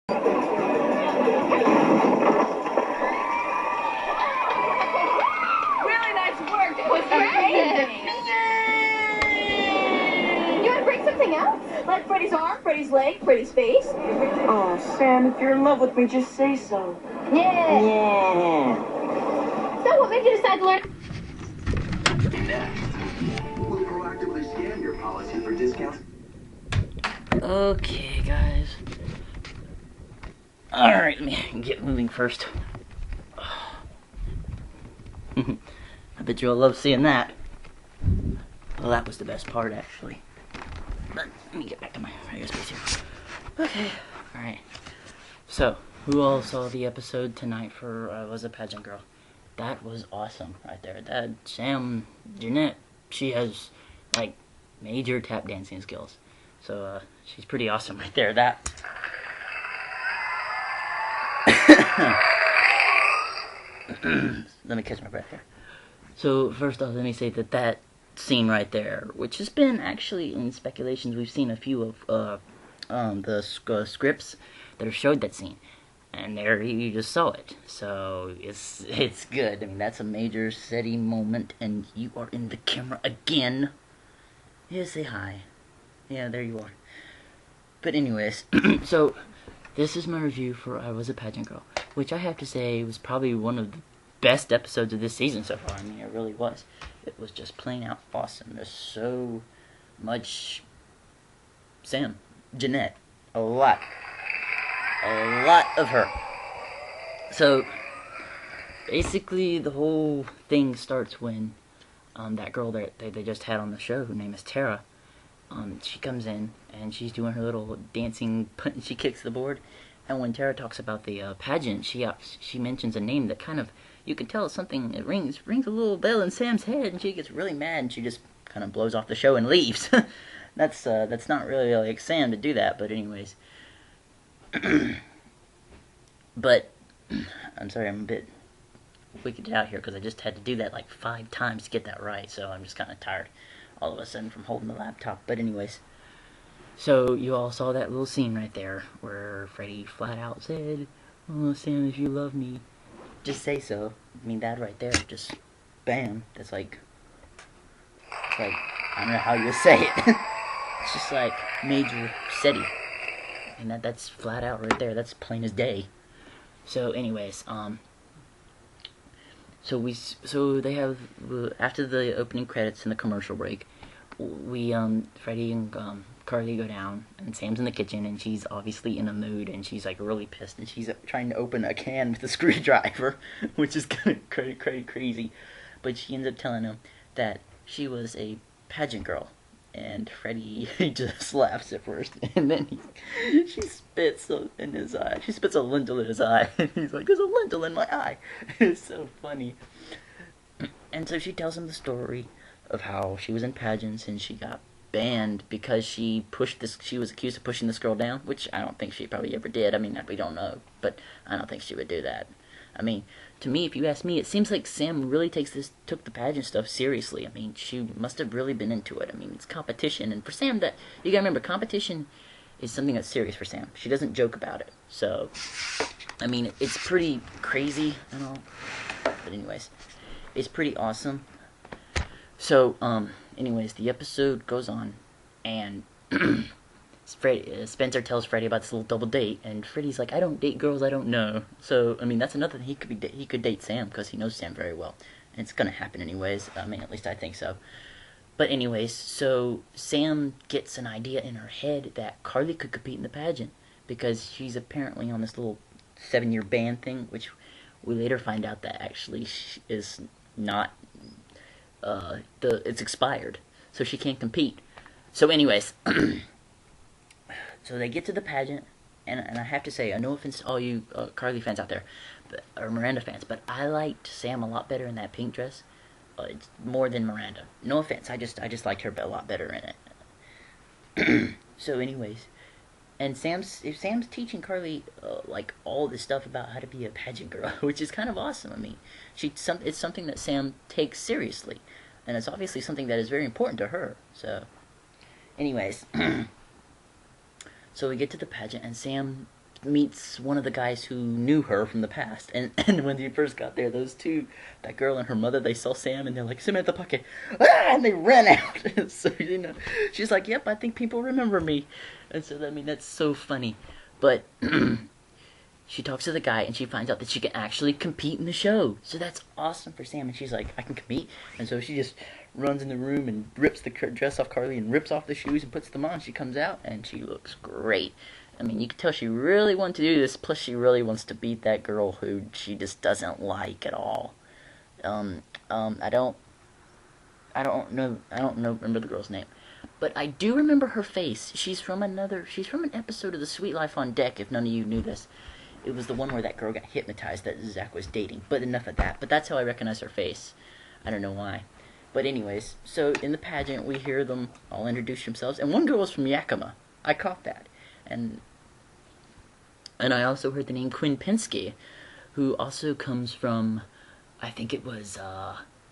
Really nice work. That was amazing. You want to bring something else? Like Freddy's arm, Freddy's leg, Freddy's face? Oh, Sam, if you're in love with me, just say so. Yeah. Yeah. So what made you decide to learn? Next, we'll proactively scan your policy for discounts. Okay, guys. Alright, let me get moving first. I bet you all love seeing that. Well, that was the best part, actually. But let me get back to my space here. Okay, alright. So, who all saw the episode tonight for Was a Pageant Girl? That was awesome right there. That Sam, Jennette, she has, like, major tap dancing skills. So, she's pretty awesome right there. That... Let me catch my breath here. So, first off, let me say that scene right there, which has been actually in speculations, we've seen a few of the scripts that have showed that scene. And there you just saw it. So, it's good. I mean, that's a major SETI moment, and you are in the camera again. Yeah, say hi. Yeah, there you are. But anyways, so, this is my review for I Was a Pageant Girl, which I have to say was probably one of the best episodes of this season so far. I mean, it really was. It was just plain out awesome. There's so much Sam, Jennette, a lot of her. So, basically, the whole thing starts when that girl that they just had on the show, her name is Tara, she comes in, and she's doing her little dancing, she kicks the board, and when Tara talks about the pageant, she mentions a name that kind of, you can tell something, it rings a little bell in Sam's head, and she gets really mad, and she just kind of blows off the show and leaves. That's not really like Sam to do that, but anyways. But, I'm sorry, I'm a bit wicked out here, because I just had to do that like 5 times to get that right, so I'm just kind of tired all of a sudden from holding the laptop. But anyways, so you all saw that little scene right there, where Freddy flat out said, "Oh, Sam, if you love me, just say so." I mean, that right there, just, bam, that's like, I don't know how you say it. It's just like, major SETI. And that's flat out right there, that's plain as day. So anyways, so they have, after the opening credits and the commercial break, we, Freddy and, Carly go down, and Sam's in the kitchen, and she's obviously in a mood, and she's, like, really pissed, and she's trying to open a can with a screwdriver, which is kind of crazy, but she ends up telling him that she was a pageant girl, and Freddy, he just laughs at first, and then she spits in his eye. She spits a lentil in his eye, and he's like, "There's a lentil in my eye." It's so funny. And so she tells him the story of how she was in pageants, and she got banned because she was accused of pushing this girl down, which I don't think she probably ever did. I mean, we don't know, but I don't think she would do that. I mean, to me, if you ask me, it seems like Sam really took the pageant stuff seriously. I mean, she must have really been into it. I mean, it's competition, and for Sam, you gotta remember, competition is something that's serious for Sam. She doesn't joke about it. So, I mean, it's pretty crazy and all, but anyways, it's pretty awesome. So, anyways, the episode goes on, and Spencer tells Freddy about this little double date, and Freddy's like, "I don't date girls I don't know." So, I mean, that's another thing, he could date Sam, because he knows Sam very well, and it's gonna happen anyways. I mean, at least I think so. But anyways, so Sam gets an idea in her head that Carly could compete in the pageant, because she's apparently on this little 7-year ban thing, which we later find out that actually is not, it's expired, so she can't compete. So anyways, so they get to the pageant, and I have to say, no offense to all you Carly fans out there, or Miranda fans, but I liked Sam a lot better in that pink dress, more than Miranda. No offense, I just liked her a lot better in it. So anyways, and Sam's teaching Carly like all this stuff about how to be a pageant girl, which is kind of awesome. I mean, it's something that Sam takes seriously, and it's obviously something that is very important to her. So, anyways, so we get to the pageant, and Sam meets one of the guys who knew her from the past. And when she first got there, those two, that girl and her mother, they saw Sam and they're like, Samantha Puckett, and they ran out. So, she's like, yep, I think people remember me. And so, that's so funny. But she talks to the guy and she finds out that she can actually compete in the show. So that's awesome for Sam. And she's like, I can compete. And so she just runs in the room and rips the dress off Carly and rips off the shoes and puts them on. She comes out and she looks great. You can tell she really wants to do this. Plus, she really wants to beat that girl who she just doesn't like at all. I don't remember the girl's name, but I do remember her face. She's from an episode of The Sweet Life on Deck. If none of you knew this, it was the one where that girl got hypnotized that Zach was dating. But enough of that. But that's how I recognize her face. I don't know why. But anyways, so in the pageant, we hear them all introduce themselves, and one girl was from Yakima. I caught that. And I also heard the name Quinn Penske, who also comes from, I think it was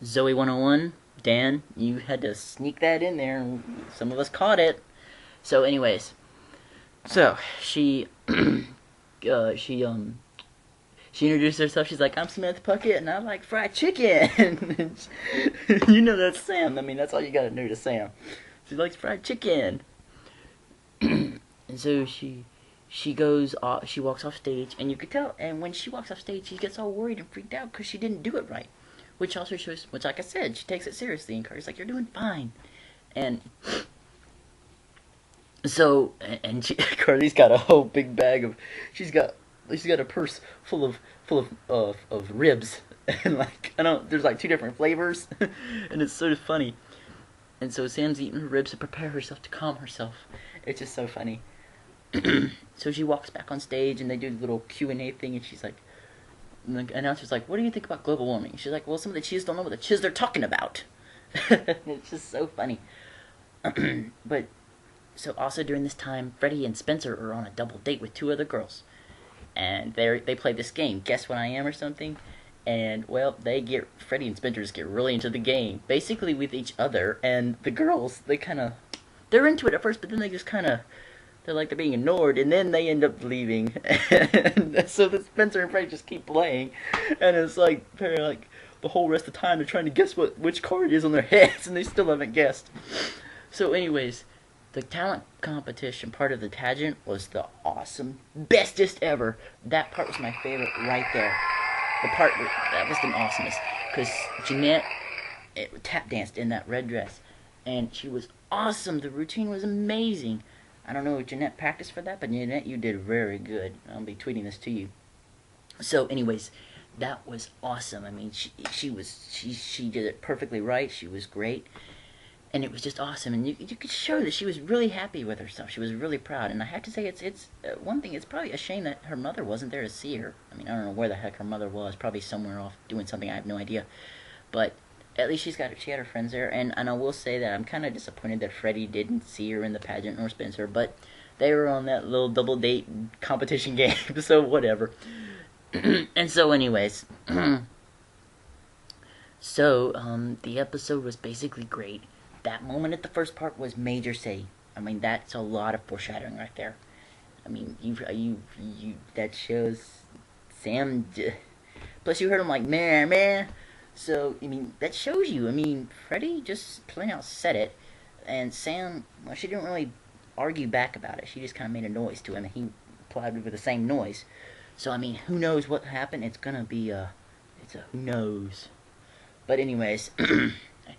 Zoe 101. Dan, you had to sneak that in there, and some of us caught it. So anyways, so she introduced herself. She's like, I'm Samantha Puckett, and I like fried chicken. You know that's Sam. That's all you gotta know to Sam. She likes fried chicken. And so she goes off, she walks off stage, and you could tell, and when she walks off stage, she gets all worried and freaked out because she didn't do it right. Which also shows, like I said, she takes it seriously, and Carly's like, you're doing fine. And so, Carly's got a whole big bag of, she's got a purse full of ribs, and there's like 2 different flavors, and it's sort of funny. And so Sam's eating her ribs to prepare herself to calm herself. It's just so funny. So she walks back on stage, and they do the little Q&A thing, and she's like, and the announcer's like, what do you think about global warming? She's like, well, some of the chiz don't know what the chiz they're talking about. It's just so funny. But, so also during this time, Freddie and Spencer are on a double date with 2 other girls. And they play this game, Guess What I Am or something. And, well, Freddie and Spencer just get really into the game, basically with each other. And the girls, they're into it at first, but then they just they're being ignored, and then they end up leaving. And so the Spencer and Freddie just keep playing, and it's the whole rest of the time they're trying to guess which card is on their heads, and they still haven't guessed. So anyways, the talent competition part of the pageant was the awesome, bestest ever. That part was my favorite right there. That was the awesomest, because Jennette tap danced in that red dress, and she was awesome. The routine was amazing. I don't know if Jennette practiced for that, but Jennette, you did very good. I'll be tweeting this to you. So, anyways, that was awesome. She did it perfectly right. She was great, and it was just awesome. And you could show that she was really happy with herself. She was really proud. And I have to say, it's one thing. It's probably a shame that her mother wasn't there to see her. I don't know where the heck her mother was. Probably somewhere off doing something. I have no idea. But at least she had her friends there, and I will say that I'm kind of disappointed that Freddie didn't see her in the pageant, nor Spencer, but they were on that little double date competition game, so whatever. And so anyways, the episode was basically great. That moment at the first part was major city. That's a lot of foreshadowing right there. That shows Sam, plus you heard him like, meh. So, that shows you. Freddie just plain out said it, and Sam, well, she didn't really argue back about it. She just kind of made a noise to him, and he replied with the same noise. So, who knows what happened? It's gonna be it's a who knows. But anyways, I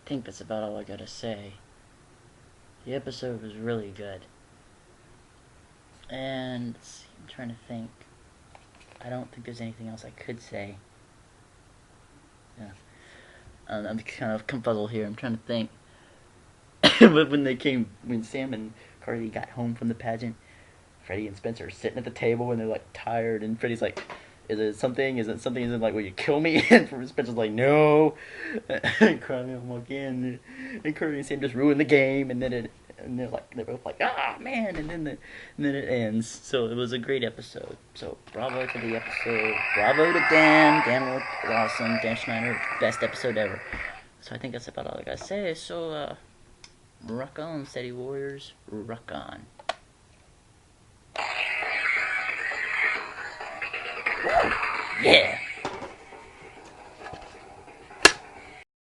think that's about all I gotta say. The episode was really good. And, let's see, I'm trying to think. I don't think there's anything else I could say. Yeah. I'm kind of confuzzled here. I'm trying to think. But when Sam and Carly got home from the pageant, Freddie and Spencer are sitting at the table and they're tired, and Freddie's like, is it something? Is it something? Is it will you kill me? And Spencer's like, no. And Carly walk in, and Carly and Sam just ruin the game, and then they're both like, ah, man, and then it ends. So it was a great episode. So bravo to the episode. Bravo to Dan. Dan looked awesome. Dan Schneider, best episode ever. So I think that's about all I gotta say. So rock on, Steady Warriors. Rock on. Yeah.